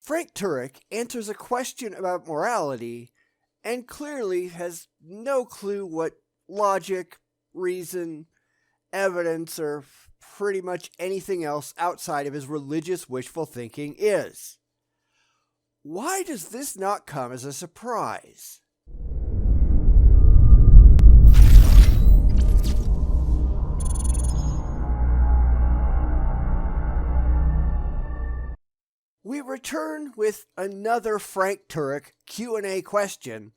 Frank Turek answers a question about morality and clearly has no clue what logic, reason, evidence, or pretty much anything else outside of his religious wishful thinking is. Why does this not come as a surprise? We return with another Frank Turek Q&A question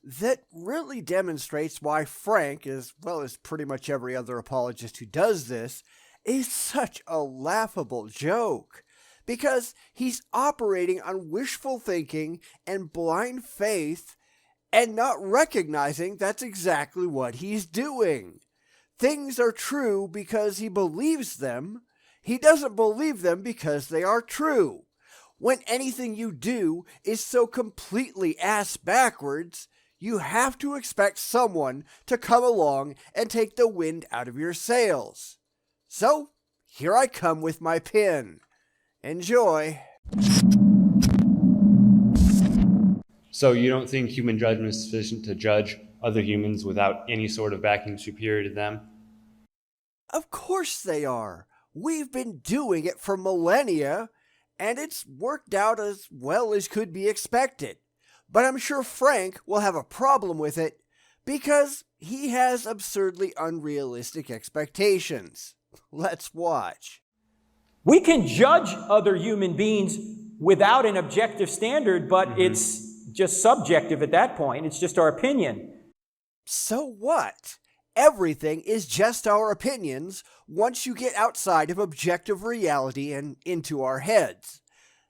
that really demonstrates why Frank, as well as pretty much every other apologist who does this, is such a laughable joke. Because he's operating on wishful thinking and blind faith and not recognizing that's exactly what he's doing. Things are true because he believes them. He doesn't believe them because they are true. When anything you do is so completely ass backwards, you have to expect someone to come along and take the wind out of your sails. So, here I come with my pin. Enjoy. So you don't think human judgment is sufficient to judge other humans without any sort of backing superior to them? Of course they are. We've been doing it for millennia, and it's worked out as well as could be expected. But I'm sure Frank will have a problem with it because he has absurdly unrealistic expectations. Let's watch. We can judge other human beings without an objective standard, but it's just subjective at that point. It's just our opinion. So what? Everything is just our opinions once you get outside of objective reality and into our heads.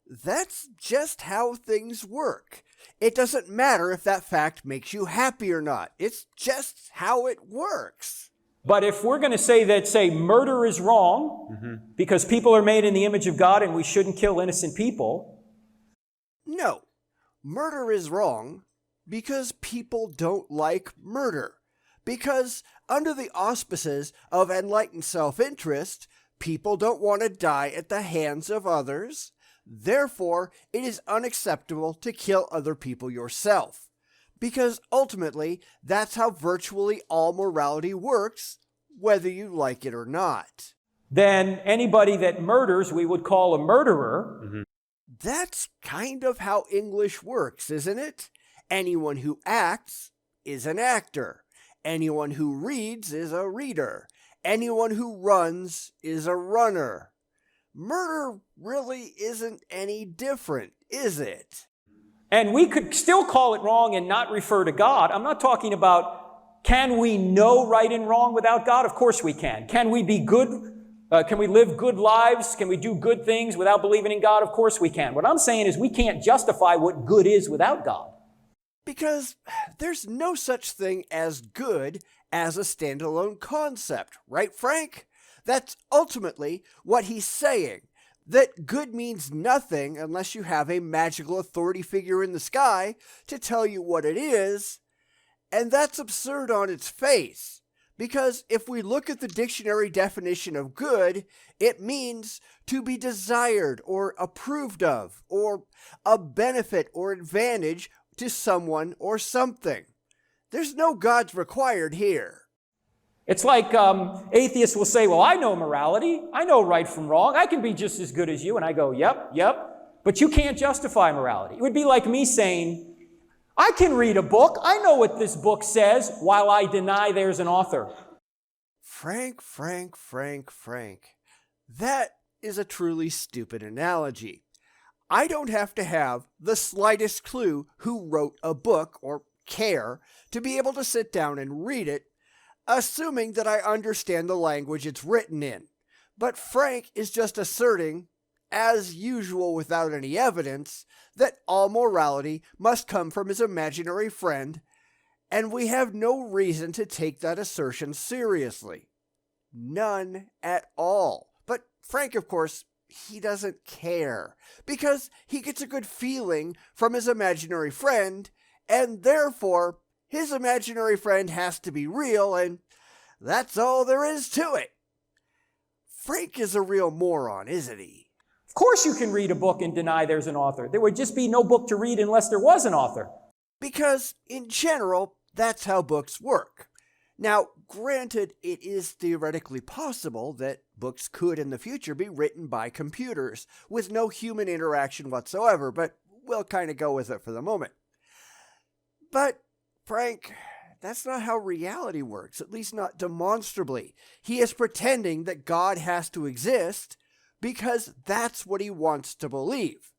That's just how things work. It doesn't matter if that fact makes you happy or not. It's just how it works. But if we're going to say that, say, murder is wrong because people are made in the image of God and we shouldn't kill innocent people. No, murder is wrong because people don't like murder. Because under the auspices of enlightened self-interest, people don't want to die at the hands of others. Therefore, it is unacceptable to kill other people yourself. Because ultimately, that's how virtually all morality works, whether you like it or not. Then anybody that murders, we would call a murderer. That's kind of how English works, isn't it? Anyone who acts is an actor. Anyone who reads is a reader. Anyone who runs is a runner. Murder really isn't any different, is it? And we could still call it wrong and not refer to God. I'm not talking about, can we know right and wrong without God? Of course we can. Can we be good? Can we live good lives? Can we do good things without believing in God? Of course we can. What I'm saying is we can't justify what good is without God. Because there's no such thing as good as a standalone concept, right, Frank? That's ultimately what he's saying. That good means nothing unless you have a magical authority figure in the sky to tell you what it is, and that's absurd on its face. Because if we look at the dictionary definition of good, it means to be desired or approved of, or a benefit or advantage to someone or something. There's no gods required here. It's like atheists will say, well, I know morality. I know right from wrong. I can be just as good as you. And I go, yep. But you can't justify morality. It would be like me saying, I can read a book. I know what this book says while I deny there's an author. Frank. That is a truly stupid analogy. I don't have to have the slightest clue who wrote a book or care to be able to sit down and read it, assuming that I understand the language it's written in. But Frank is just asserting, as usual without any evidence, that all morality must come from his imaginary friend, and we have no reason to take that assertion seriously. None at all. But Frank, of course, he doesn't care, because he gets a good feeling from his imaginary friend, and therefore his imaginary friend has to be real, and that's all there is to it. Frank is a real moron, isn't he? Of course you can read a book and deny there's an author. There would just be no book to read unless there was an author. Because, in general, that's how books work. Now, granted, it is theoretically possible that books could in the future be written by computers with no human interaction whatsoever, but we'll kind of go with it for the moment. But, Frank, that's not how reality works, at least not demonstrably. He is pretending that God has to exist because that's what he wants to believe.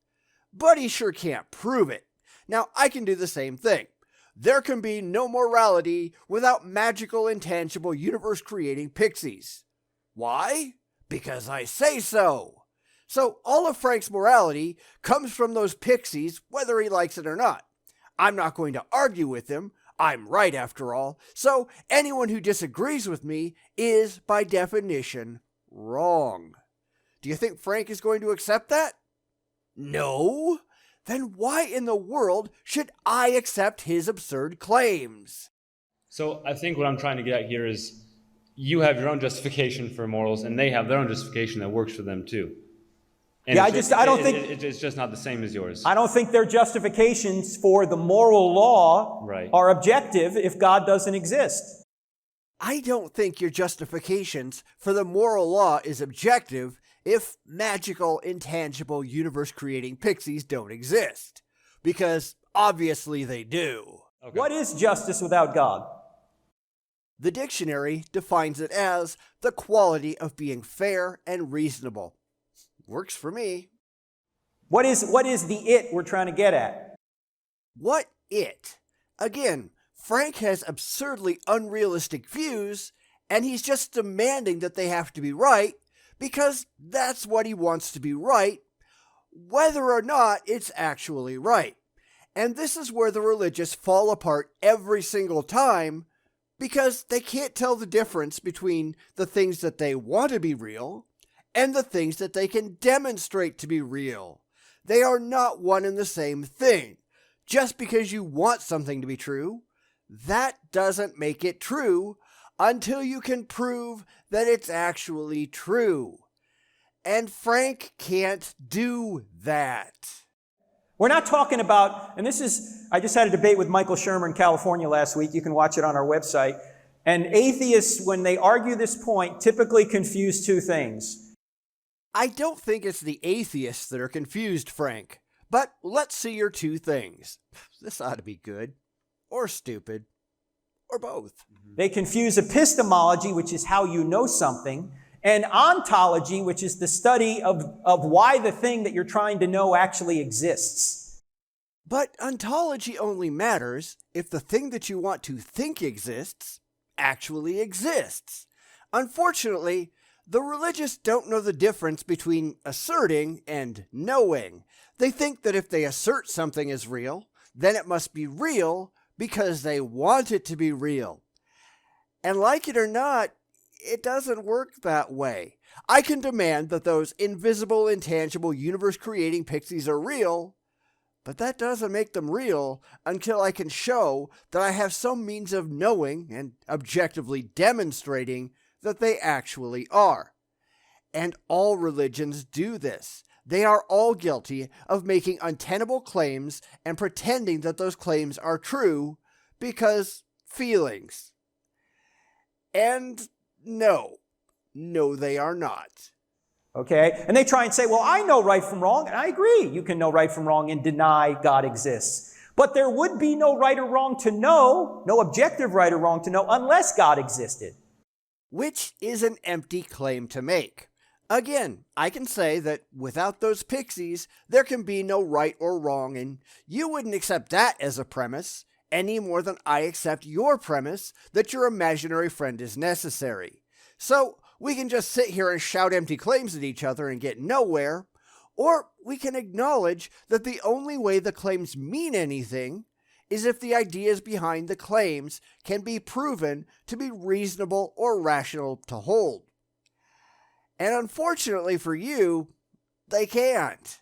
But he sure can't prove it. Now, I can do the same thing. There can be no morality without magical, intangible, universe-creating pixies. Why? Because I say so. So all of Frank's morality comes from those pixies, whether he likes it or not. I'm not going to argue with him. I'm right, after all. So anyone who disagrees with me is, by definition, wrong. Do you think Frank is going to accept that? No. Then why in the world should I accept his absurd claims? So I think what I'm trying to get at here is you have your own justification for morals, and they have their own justification that works for them too. And Yeah, I don't think it's just not the same as yours. I don't think their justifications for the moral law are objective if God doesn't exist. I don't think your justifications for the moral law is objective if magical, intangible, universe-creating pixies don't exist. Because obviously they do. Okay. What is justice without God? The dictionary defines it as the quality of being fair and reasonable. Works for me. What is the it we're trying to get at? What it? Again, Frank has absurdly unrealistic views, and he's just demanding that they have to be right because that's what he wants to be right, whether or not it's actually right. And this is where the religious fall apart every single time because they can't tell the difference between the things that they want to be real and the things that they can demonstrate to be real. They are not one and the same thing. Just because you want something to be true, that doesn't make it true until you can prove that it's actually true. And Frank can't do that. We're not talking about, and I just had a debate with Michael Shermer in California last week. You can watch it on our website. And atheists, when they argue this point, typically confuse two things. I don't think it's the atheists that are confused, Frank. But let's see your two things. This ought to be good. Or stupid. Or both. They confuse epistemology, which is how you know something, and ontology, which is the study of why the thing that you're trying to know actually exists. But ontology only matters if the thing that you want to think exists actually exists. Unfortunately, the religious don't know the difference between asserting and knowing. They think that if they assert something is real, then it must be real because they want it to be real. And like it or not, it doesn't work that way. I can demand that those invisible, intangible, universe-creating pixies are real, but that doesn't make them real until I can show that I have some means of knowing and objectively demonstrating that they actually are. And all religions do this. They are all guilty of making untenable claims and pretending that those claims are true because feelings. And no, they are not. Okay? And they try and say, well, I know right from wrong, and I agree. You can know right from wrong and deny God exists. But there would be no right or wrong to know, no objective right or wrong to know, unless God existed. Which is an empty claim to make. Again, I can say that without those pixies, there can be no right or wrong, and you wouldn't accept that as a premise, any more than I accept your premise that your imaginary friend is necessary. So, we can just sit here and shout empty claims at each other and get nowhere, or we can acknowledge that the only way the claims mean anything is if the ideas behind the claims can be proven to be reasonable or rational to hold. And unfortunately for you, they can't.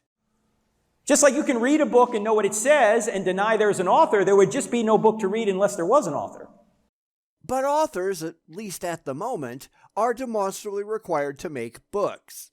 Just like you can read a book and know what it says and deny there's an author, there would just be no book to read unless there was an author. But authors, at least at the moment, are demonstrably required to make books.